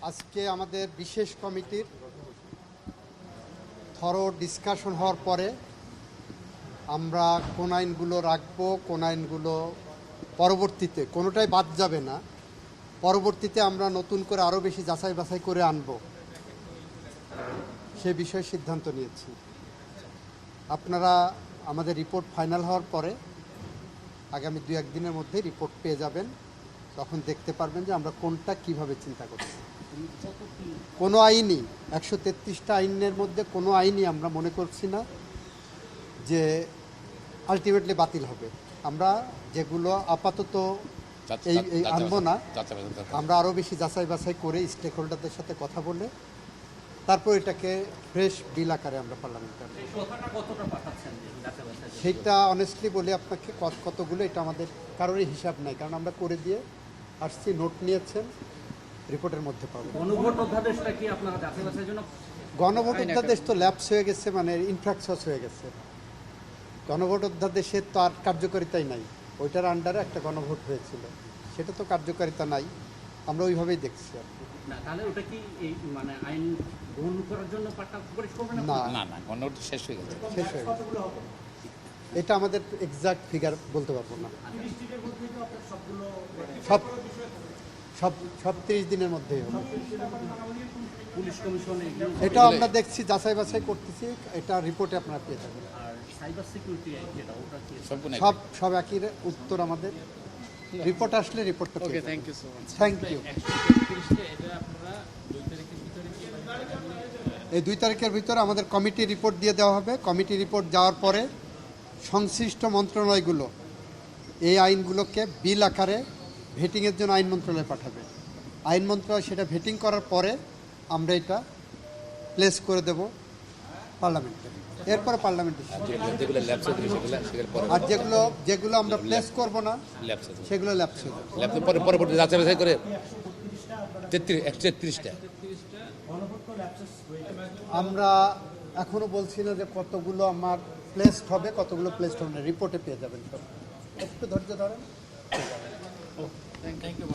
আজকে আমাদের বিশেষ কমিটির থরো ডিসকাশন হওয়ার পরে আমরা কোন আইনগুলো রাখবো, কোন আইনগুলো পরবর্তীতে কোনোটাই বাদ যাবে না, পরবর্তীতে আমরা নতুন করে আরও বেশি যাচাই বাছাই করে আনব, সে বিষয়ে সিদ্ধান্ত নিয়েছি। আপনারা আমাদের রিপোর্ট ফাইনাল হওয়ার পরে আগামী 2-1 দিনের মধ্যে রিপোর্ট পেয়ে যাবেন। তখন দেখতে পারবেন যে আমরা কোনটা কিভাবে চিন্তা করছি। কোনো আইনই 133টা আইনের মধ্যে কোনো আইনই আমরা মনে করছি না যে আলটিমেটলি বাতিল হবে। আমরা যেগুলো আপাতত এই আনবো না, আমরা আরও বেশি যাচাই বাছাই করে স্টেক হোল্ডারদের সাথে কথা বলে তারপর এটাকে ফ্রেশ বিল আকারে আমরা পার্লামেন্টে সেইটা অনেস্টলি বলি আপনাকে কতগুলো, এটা আমাদের কারোরই হিসাব নাই, কারণ আমরা করে দিয়ে আসছি, নোট নিয়েছেন, রিপোর্টের মধ্যে পাবো। গণভোট অধ্যাদেশটা কি আপনারা যাচাই বাছাইয়ের জন্য? গণভোট অধ্যাদেশ তো ল্যাপস হয়ে গেছে, মানে ইনফ্রাকশনস হয়ে গেছে। গণভোট অধ্যাদেশের তো আর কার্যকারিতাই নাই। ওইটার আন্ডারে একটা গণভোট হয়েছিল, সেটা তো কার্যকারিতা নাই, আমরা ওইভাবেই দেখছি আর কি। না, তাহলে ওটা কি এই মানে আইন গ্রহণ করার জন্য না না না, গণভোট শেষ হয়ে গেছে। শেষ হয়ে গেছে। এটা আমাদের এক্সাক্ট ফিগার বলতে পারবো না। সব সব সব 30 দিনের মধ্যেই হবে। পুলিশ কমিশন এটা আমরা দেখছি, যাচাই বাছাই করতেছি, এটা রিপোর্টে আপনারা পেয়ে যাবেন। আর সাইবার সিকিউরিটি যেটা, ওটা কি সব সব একই উত্তর আমাদের। রিপোর্ট আসলে রিপোর্টটা পেয়ে যাবেন। Thank you so much. Thank you. এই 2 তারিখের ভিতরে আমাদের কমিটি রিপোর্ট দিয়ে দেওয়া হবে। কমিটি রিপোর্ট যাওয়ার পরে সংশ্লিষ্ট মন্ত্রণালয়গুলো এই আইনগুলোকে বিল আকারে ভেটিংয়ের জন্য আইন মন্ত্রণালয়ে পাঠাবে। আইন মন্ত্রণালয় সেটা ভেটিং করার পরে আমরা এটা প্লেস করে দেব পার্লামেন্টে, এরপরে পার্লামেন্টে। আর যেগুলো যেগুলো আমরা প্লেস করব না সেগুলো ল্যাপস হয়ে যাবে। পরবর্তী যাচাই বাছাই করে 133টা আমরা এখনো বলছি না যে কতগুলো আমার প্লেসড হবে, কতগুলো প্লেসড হবে না, রিপোর্টে পেয়ে যাবেন সব। একটু ধৈর্য ধরেন। Thank you.